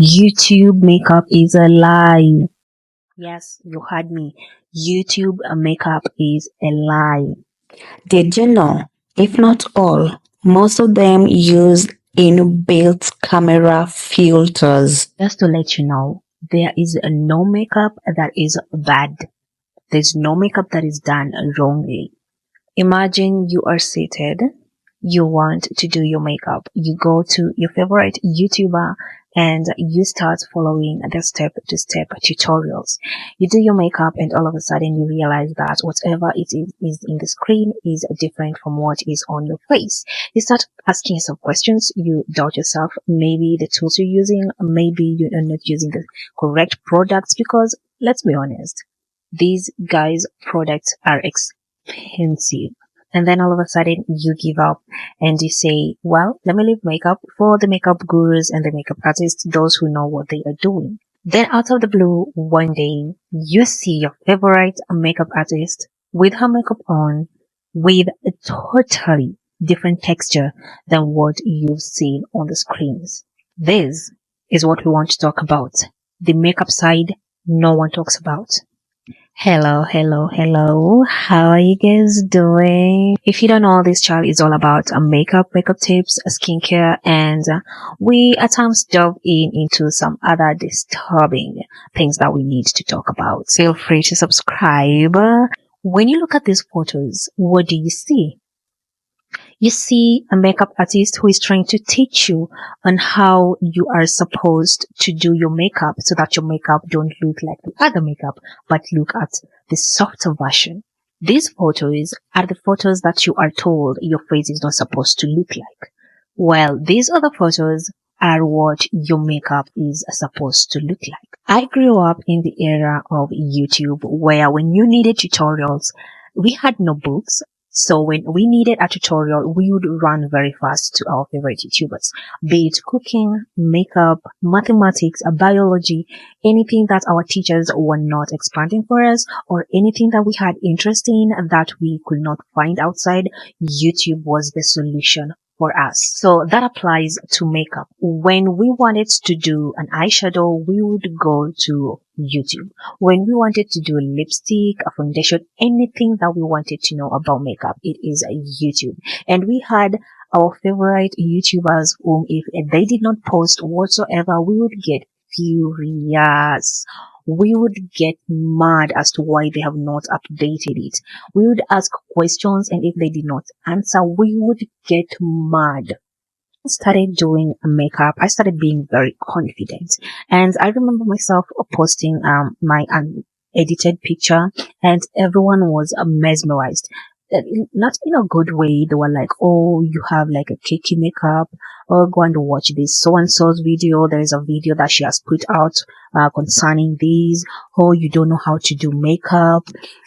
YouTube makeup is a lie. Yes, you heard me. YouTube makeup is a lie. Did you know? If not all, most of them use inbuilt camera filters. Just to let you know, there is no makeup that is bad. There's no makeup that is done wrongly. Imagine you are seated, you want to do your makeup. You go to your favorite YouTuber and you start following the step-to-step tutorials. You do your makeup and all of a sudden you realize that whatever is in the screen is different from what is on your face. You start asking yourself questions. You doubt yourself. Maybe the tools you're using, maybe you're not using the correct products because let's be honest, these guys' products are expensive. And then all of a sudden you give up and you say, well, let me leave makeup for the makeup gurus and the makeup artists, those who know what they are doing. Then out of the blue, one day you see your favorite makeup artist with her makeup on with a totally different texture than what you've seen on the screens. This is what we want to talk about. The makeup side no one talks about. Hello. How are you guys doing? If you don't know, this channel is all about makeup tips, skincare, and we at times delve into some other disturbing things that we need to talk about. Feel free to subscribe. When you look at these photos, what do you see? You see a makeup artist who is trying to teach you on how you are supposed to do your makeup so that your makeup don't look like the other makeup, but look at the softer version. These photos are the photos that you are told your face is not supposed to look like. Well, these other photos are what your makeup is supposed to look like. I grew up in the era of YouTube where when you needed tutorials, we had no books. So when we needed a tutorial, we would run very fast to our favorite YouTubers, be it cooking, makeup, mathematics, biology, anything that our teachers were not expanding for us, or anything that we had interest in that we could not find outside, YouTube was the solution for us. So that applies to makeup. When we wanted to do an eyeshadow, we would go to YouTube. When we wanted to do a lipstick, a foundation, anything that we wanted to know about makeup, it is YouTube. And we had our favorite YouTubers whom if they did not post whatsoever, we would get furious. We would get mad as to why they have not updated it. We would ask questions and if they did not answer, we would get mad. Started doing makeup, I started being very confident. And I remember myself posting my edited picture and everyone was mesmerized. Not in a good way. They were like, oh, you have like a cakey makeup. Oh, go and watch this so-and-so's video. There is a video that she has put out concerning these. Oh, you don't know how to do makeup.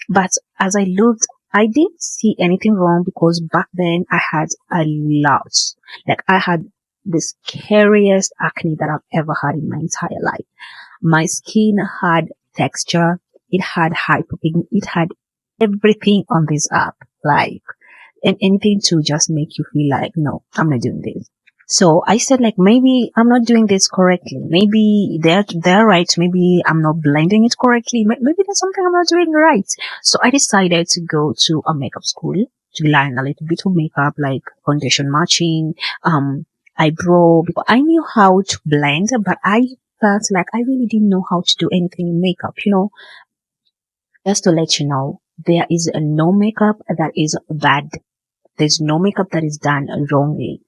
But as I looked, I didn't see anything wrong because back then I had a lot. Like I had the scariest acne that I've ever had in my entire life. My skin had texture. It had hyperpigment. It had everything on this app. Like, and anything to just make you feel like, no, I'm not doing this. So I said like, maybe I'm not doing this correctly. Maybe they're right. Maybe I'm not blending it correctly. Maybe there's something I'm not doing right. So I decided to go to a makeup school to learn a little bit of makeup, like foundation matching, eyebrow. Because I knew how to blend, but I felt like I really didn't know how to do anything in makeup, Just to let you know, there is no makeup that is bad. There's no makeup that is done wrongly.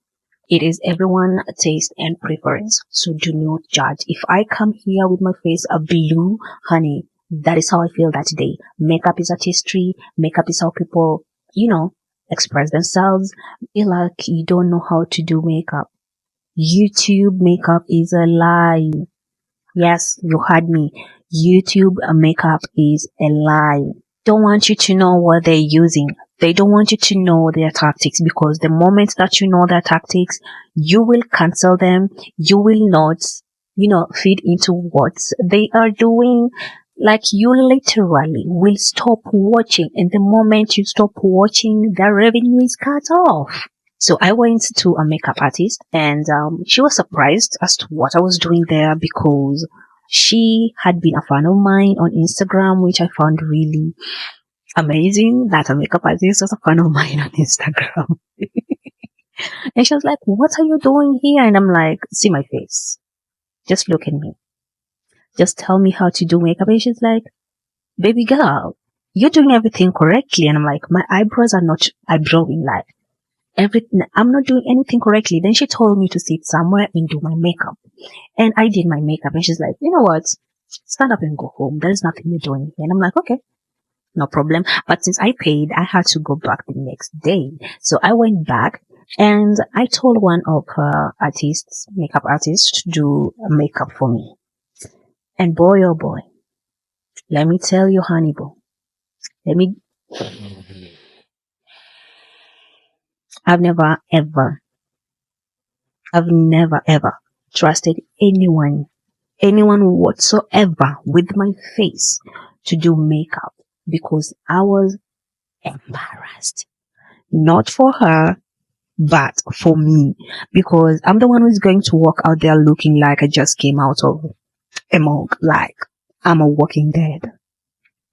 It is everyone's taste and preference. So do not judge. If I come here with my face a blue, honey, that is how I feel that day. Makeup is artistry. Makeup is how people, express themselves. Feel like you don't know how to do makeup. YouTube makeup is a lie. Yes, you heard me. YouTube makeup is a lie. Don't want you to know what they're using. They don't want you to know their tactics because the moment that you know their tactics, you will cancel them. You will not, feed into what they are doing. Like you literally will stop watching. And the moment you stop watching, their revenue is cut off. So I went to a makeup artist, and she was surprised as to what I was doing there because she had been a fan of mine on Instagram, which I found really amazing that a makeup artist was a fan of mine on Instagram. And she was like, "What are you doing here?" And I'm like, "See my face. Just look at me. Just tell me how to do makeup." And she's like, "Baby girl, you're doing everything correctly." And I'm like, "My eyebrows are not eyebrowing like everything. I'm not doing anything correctly." Then she told me to sit somewhere and do my makeup. And I did my makeup. And she's like, "You know what? Stand up and go home. There's nothing you're doing here." And I'm like, "Okay, no problem." But since I paid, I had to go back the next day. So I went back and I told one of her artists, makeup artists, to do makeup for me. And boy, oh boy, let me tell you, honey boo, let me, I've never ever, I've never ever trusted anyone whatsoever with my face to do makeup because I was embarrassed. Not for her, but for me, because I'm the one who's going to walk out there looking like I just came out of a morgue, like I'm a walking dead.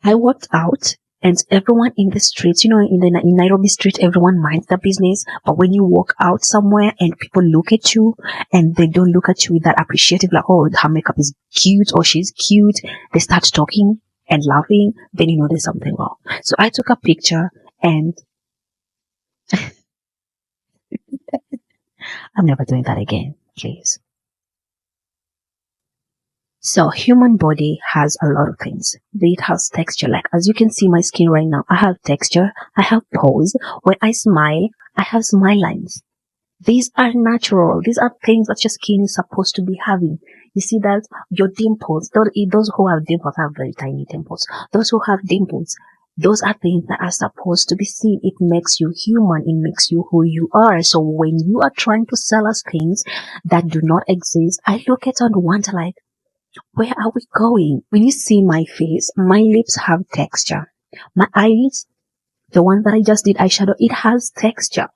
I walked out and everyone in the streets, in Nairobi street, everyone minds their business. But when you walk out somewhere and people look at you and they don't look at you with that appreciative, like, "Oh, her makeup is cute," or "She's cute," they start talking and laughing, then you know there's something wrong. So I took a picture and I'm never doing that again, please. So human body has a lot of things. It has texture. Like as you can see my skin right now, I have texture, I have pores. When I smile, I have smile lines. These are natural. These are things that your skin is supposed to be having. You see that your dimples, those who have dimples have very tiny dimples. Those who have dimples, those are things that are supposed to be seen. It makes you human. It makes you who you are. So when you are trying to sell us things that do not exist, I look at it and wonder like, where are we going? When you see my face, my lips have texture. My eyes, the one that I just did eyeshadow, it has texture.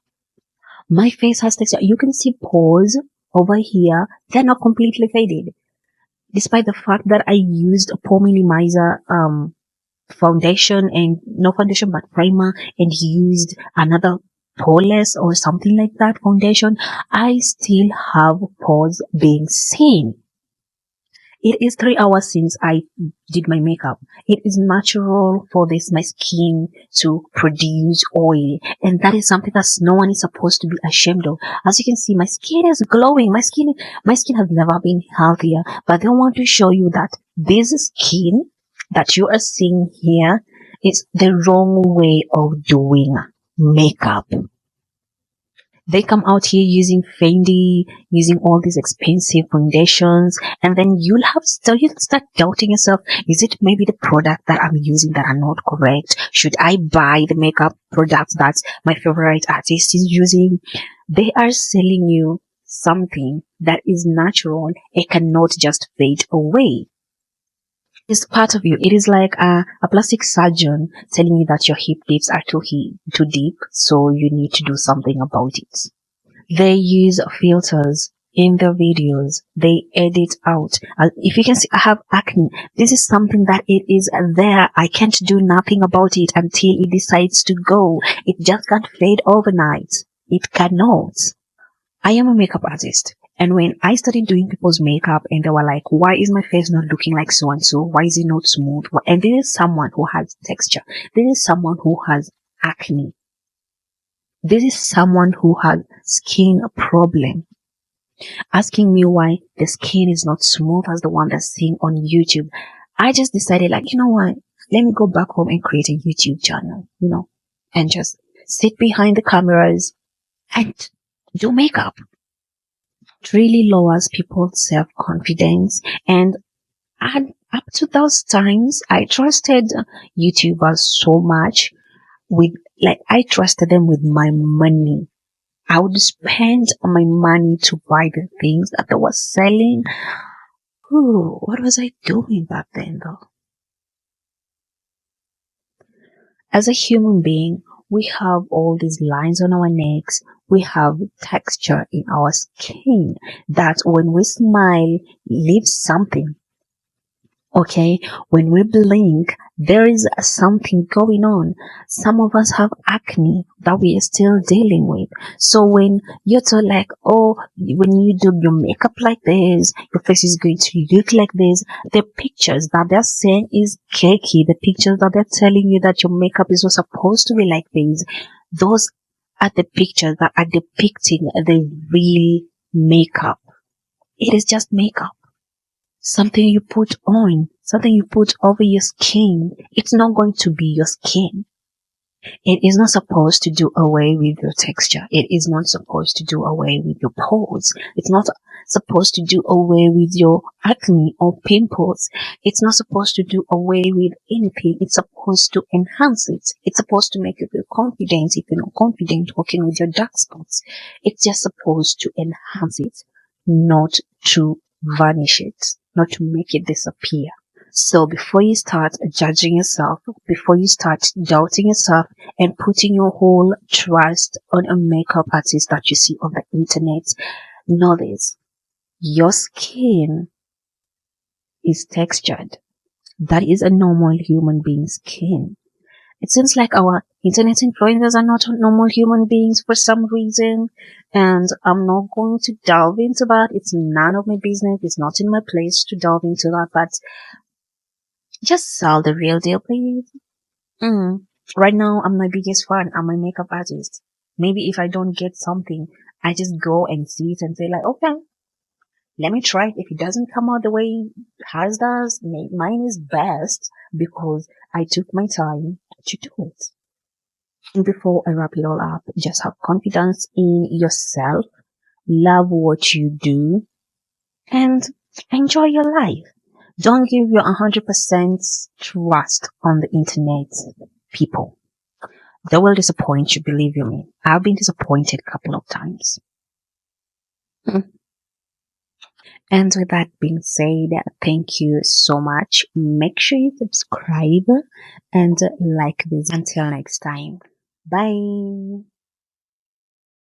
My face has texture. You can see pores over here. They're not completely faded. Despite the fact that I used a pore minimizer, foundation and no foundation but primer and used another poreless or something like that foundation, I still have pores being seen. It is 3 hours since I did my makeup. It is natural for my skin to produce oil. And that is something that no one is supposed to be ashamed of. As you can see, my skin is glowing. My skin has never been healthier. But I want to show you that this skin that you are seeing here is the wrong way of doing makeup. They come out here using Fendi, using all these expensive foundations, and then you'll start doubting yourself. Is it maybe the product that I'm using that are not correct? Should I buy the makeup products that my favorite artist is using? They are selling you something that is natural. It cannot just fade away. It's part of you. It is like a plastic surgeon telling you that your hip dips are too deep, so you need to do something about it. They use filters in their videos. They edit out. If you can see, I have acne. This is something that it is there. I can't do nothing about it until it decides to go. It just can't fade overnight. It cannot. I am a makeup artist. And when I started doing people's makeup and they were like, "Why is my face not looking like so and so? Why is it not smooth?" And this is someone who has texture. This is someone who has acne. This is someone who has skin problem. Asking me why the skin is not smooth as the one that's seen on YouTube. I just decided like, you know what? Let me go back home and create a YouTube channel, and just sit behind the cameras and do makeup. It really lowers people's self-confidence. And up to those times, I trusted YouTubers so much I trusted them with my money. I would spend my money to buy the things that they were selling. Ooh, what was I doing back then though? As a human being, we have all these lines on our necks. We have texture in our skin that when we smile leaves something. Okay, when we blink, there is something going on. Some of us have acne that we are still dealing with. So when you're told like, oh, when you do your makeup like this, your face is going to look like this, the pictures that they're saying is cakey. The pictures that they're telling you that your makeup is not supposed to be like this, those are the pictures that are depicting the real makeup. It is just makeup. Something you put on, something you put over your skin. It's not going to be your skin. It is not supposed to do away with your texture. It is not supposed to do away with your pores. It's not supposed to do away with your acne or pimples. It's not supposed to do away with anything. It's supposed to enhance it. It's supposed to make you feel confident if you're not confident working with your dark spots. It's just supposed to enhance it, not to vanish it, not to make it disappear. So before you start judging yourself, before you start doubting yourself and putting your whole trust on a makeup artist that you see on the internet, know this. Your skin is textured. That is a normal human being's skin. It seems like our internet influencers are not normal human beings for some reason, and I'm not going to delve into that. It's none of my business. It's not in my place to delve into that, but just sell the real deal, please. Right now, I'm my biggest fan. I'm a makeup artist. Maybe if I don't get something, I just go and see it and say like, okay, let me try it. If it doesn't come out the way hers does, mine is best because I took my time to do it. And before I wrap it all up, just have confidence in yourself, love what you do, and enjoy your life. Don't give your 100% trust on the internet, people. They will disappoint you, believe you me. I've been disappointed a couple of times. And with that being said, thank you so much. Make sure you subscribe and like this. Until next time. Bye.